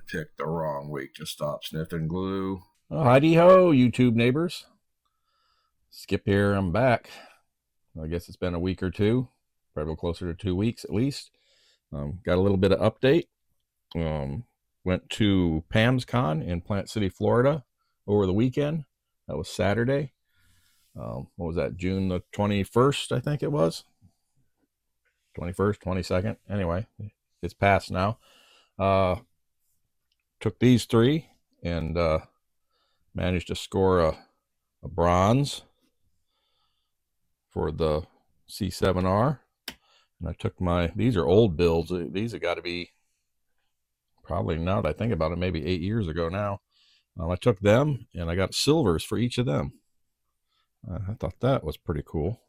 picked the wrong week to stop sniffing glue. Oh, heidi ho, YouTube neighbors. Skip here, I'm back. I guess it's been a week or two, probably closer to 2 weeks at least. Got a little bit of update. Went to Pamscon in Plant City, Florida over the weekend. That was Saturday. What was that, June the 21st, I think it was? 21st, 22nd. Anyway, it's past now. Took these three and managed to score a bronze for the C7R. And I took these are old builds. These have got to be probably, now that I think about it, maybe 8 years ago now. I took them and I got silvers for each of them. I thought that was pretty cool.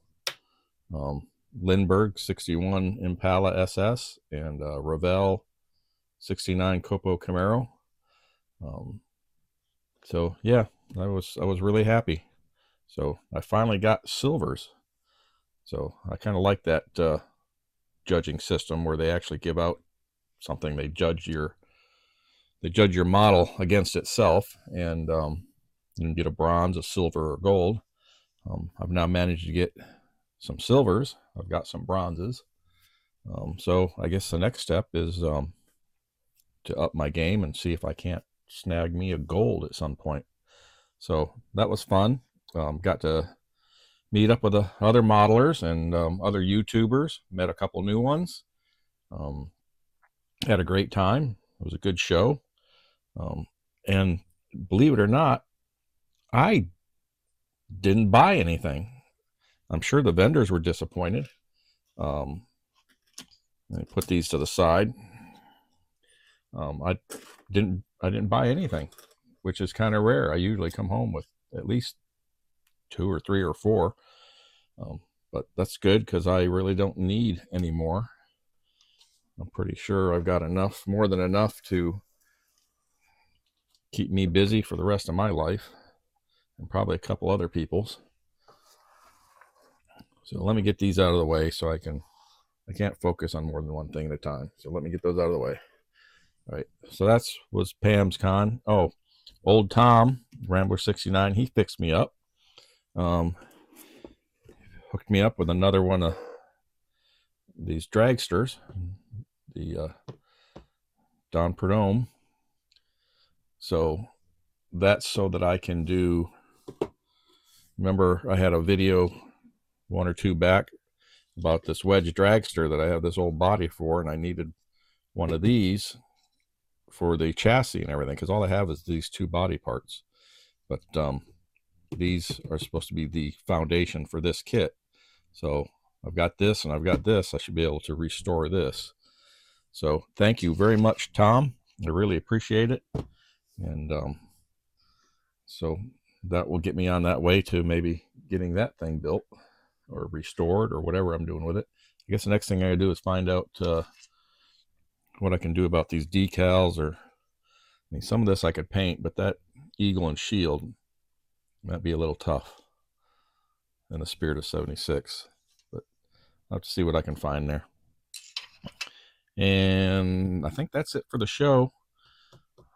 Lindbergh 61 Impala SS and Revell 69 Copo Camaro. So yeah, I was really happy. So I finally got silvers. So I kind of like that judging system where they actually give out something. They judge your model against itself, and you get a bronze, a silver, or gold. I've now managed to get some silvers. I've got some bronzes. So I guess the next step is to up my game and see if I can't snag me a gold at some point. So that was fun. Got to meet up with other modelers and other YouTubers. Met a couple new ones. Had a great time. It was a good show. And believe it or not, I didn't buy anything. I'm sure the vendors were disappointed. Let me put these to the side. I didn't buy anything, which is kind of rare. I usually come home with at least 2 or 3 or 4. But that's good because I really don't need any more. I'm pretty sure I've got enough, more than enough, to keep me busy for the rest of my life, and probably a couple other people's. So let me get these out of the way so I can't focus on more than one thing at a time. So let me get those out of the way. All right, so was Pamscon. Oh, old Tom, Rambler 69, he fixed me up. Hooked me up with another one of these dragsters, the Don Prudhomme. So that's so that I can do, remember I had a video 1 or 2 back about this wedge dragster that I have this old body for, and I needed one of these for the chassis and everything, because all I have is these 2 body parts. But these are supposed to be the foundation for this kit. So I've got this and I've got this. I should be able to restore this. So thank you very much, Tom. I really appreciate it. And so that will get me on that way to maybe getting that thing built or restored or whatever I'm doing with it. I guess the next thing I gotta do is find out what I can do about these decals. Or, I mean, some of this I could paint, but that eagle and shield might be a little tough in the spirit of 76. But I'll have to see what I can find there. And I think that's it for the show.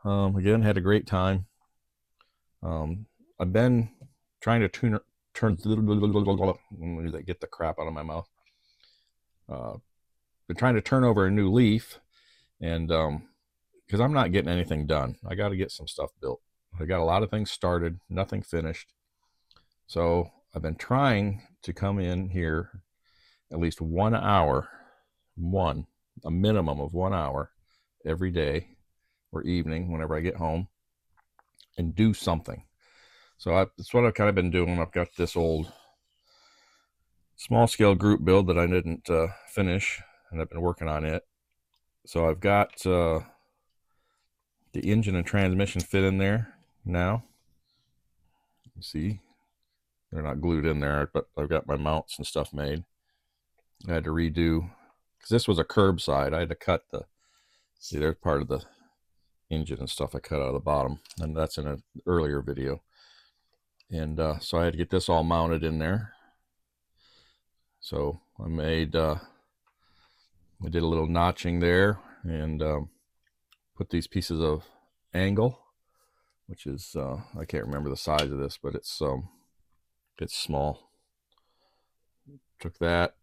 Again, had a great time. I've been trying to turn let me get the crap out of my mouth. Been trying to turn over a new leaf, and because I'm not getting anything done. I got to get some stuff built. I got a lot of things started, nothing finished. So I've been trying to come in here at least 1 hour, a minimum of 1 hour every day or evening whenever I get home, and do something. So that's what I've kind of been doing. I've got this old small scale group build that I didn't finish, and I've been working on it. So I've got the engine and transmission fit in there now. You see, they're not glued in there, but I've got my mounts and stuff made. I had to redo, because this was a curbside. I had to cut see, there's part of the engine and stuff I cut out of the bottom, and that's in an earlier video. And so I had to get this all mounted in there. So I did a little notching there, and put these pieces of angle, which is I can't remember the size of this, but it's small. Took that,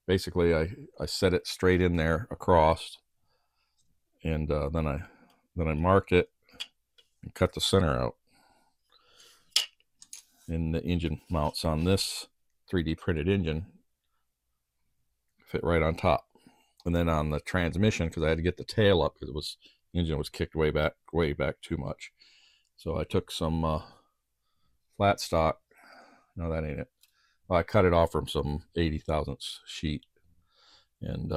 basically I set it straight in there across, and then I marked it and cut the center out. And the engine mounts on this 3D printed engine fit right on top. And then on the transmission, because I had to get the tail up because the engine was kicked way back too much. So I took some flat stock. No, that ain't it. Well, I cut it off from some 80 thousandths sheet and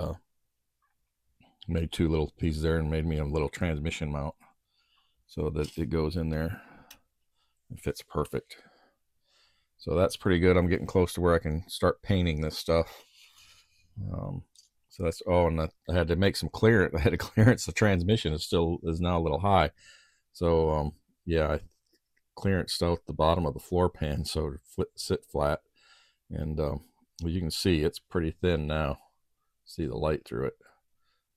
made 2 little pieces there and made me a little transmission mount so that it goes in there and fits perfect. So that's pretty good. I'm getting close to where I can start painting this stuff. So that's, and I had to make some clearance. I had to clearance the transmission. Is now a little high. So yeah, I clearanced out the bottom of the floor pan so to sit flat. And well, you can see it's pretty thin now. See the light through it,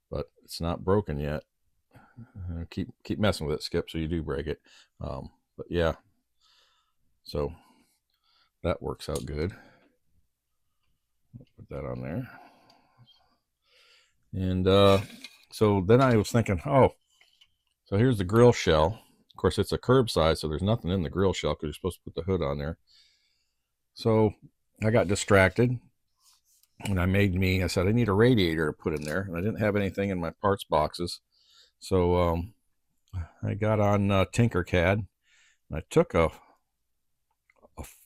but it's not broken yet. Keep messing with it, Skip, so you do break it. But yeah, so that works out good. Put that on there. And so then I was thinking, so here's the grill shell. Of course, it's a curb size, so there's nothing in the grill shell because you're supposed to put the hood on there. So I got distracted, and I said I need a radiator to put in there, and I didn't have anything in my parts boxes. So I got on Tinkercad, and I took a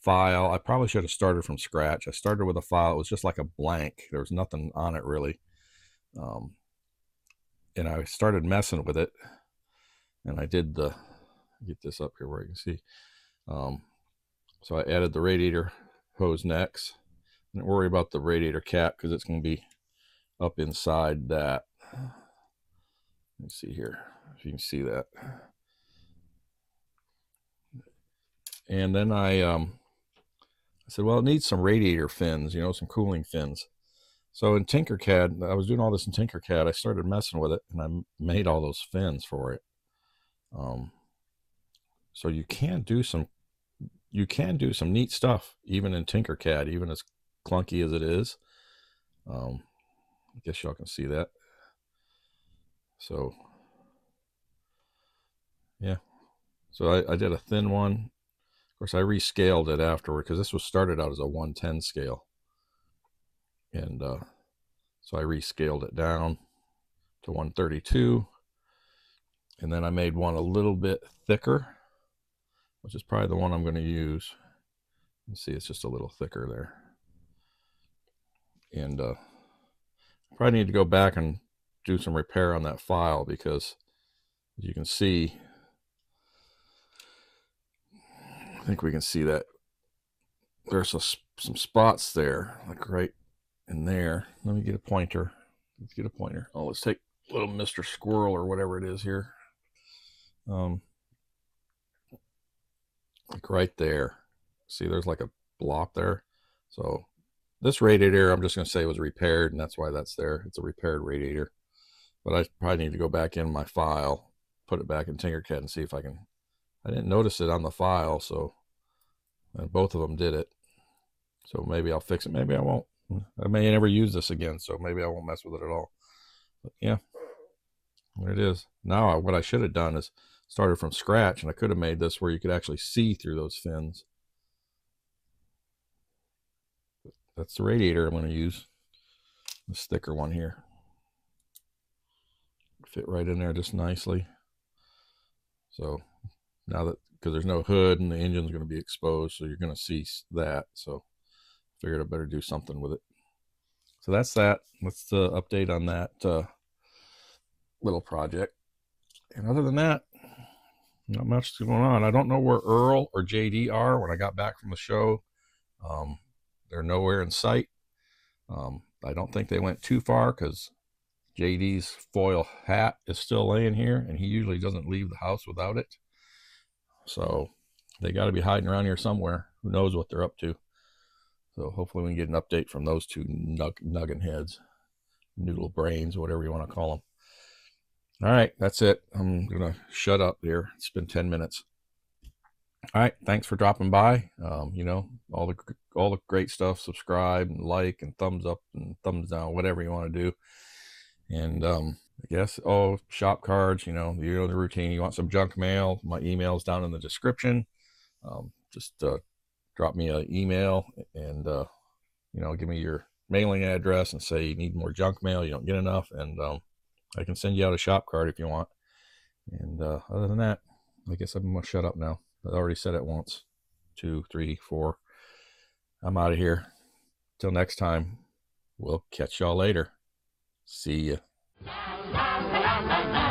file. I probably should have started from scratch. I started with a file. It was just like a blank. There was nothing on it really. And I started messing with it, and I did get this up here where you can see. So I added the radiator hose necks. Don't worry about the radiator cap because it's going to be up inside that. Let's see here if you can see that. And then I said, well, it needs some radiator fins, some cooling fins. So in Tinkercad, I was doing all this in Tinkercad. I started messing with it, and I made all those fins for it. So you can do some neat stuff even in Tinkercad, even as clunky as it is. I guess y'all can see that. So yeah, so I did a thin one. Of course, I rescaled it afterward because this was started out as a 110 scale. And so I rescaled it down to 132. And then I made one a little bit thicker, which is probably the one I'm going to use. You see, it's just a little thicker there. And probably need to go back and do some repair on that file because, as you can see, I think we can see that there's some spots there, like right in there. Let me get a pointer. Let's get a pointer. Oh, let's take little Mr. Squirrel or whatever it is here. Like right there. See, there's like a block there. So this radiator, I'm just going to say was repaired, and that's why that's there. It's a repaired radiator. But I probably need to go back in my file, put it back in Tinkercad and see if I can. I didn't notice it on the file, so both of them did it. So maybe I'll fix it. Maybe I won't. I may never use this again, so maybe I won't mess with it at all. But yeah, there it is. Now what I should have done is started from scratch, and I could have made this where you could actually see through those fins. But that's the radiator I'm going to use. This thicker one here. Fit right in there just nicely. So now that, because there's no hood and the engine's going to be exposed, so you're going to see that. So I figured I better do something with it. So that's that. That's the update on that little project. And other than that, not much going on. I don't know where Earl or JD are when I got back from the show. They're nowhere in sight. I don't think they went too far because JD's foil hat is still laying here, and he usually doesn't leave the house without it. So they got to be hiding around here somewhere. Who knows what they're up to? So hopefully we can get an update from those two nuggin heads, noodle brains, whatever you want to call them. All right, that's it. I'm gonna shut up here. It's been 10 minutes. All right, thanks for dropping by. You know, all the great stuff. Subscribe and like and thumbs up and thumbs down, whatever you want to do. And I guess, oh, shop cards. You know the routine. You want some junk mail? My email's down in the description. Just drop me an email and you know, give me your mailing address and say you need more junk mail. You don't get enough, and I can send you out a shop card if you want. And other than that, I guess I'm gonna shut up now. I already said it once, 2, 3, 4. I'm out of here. Till next time, we'll catch y'all later. See ya.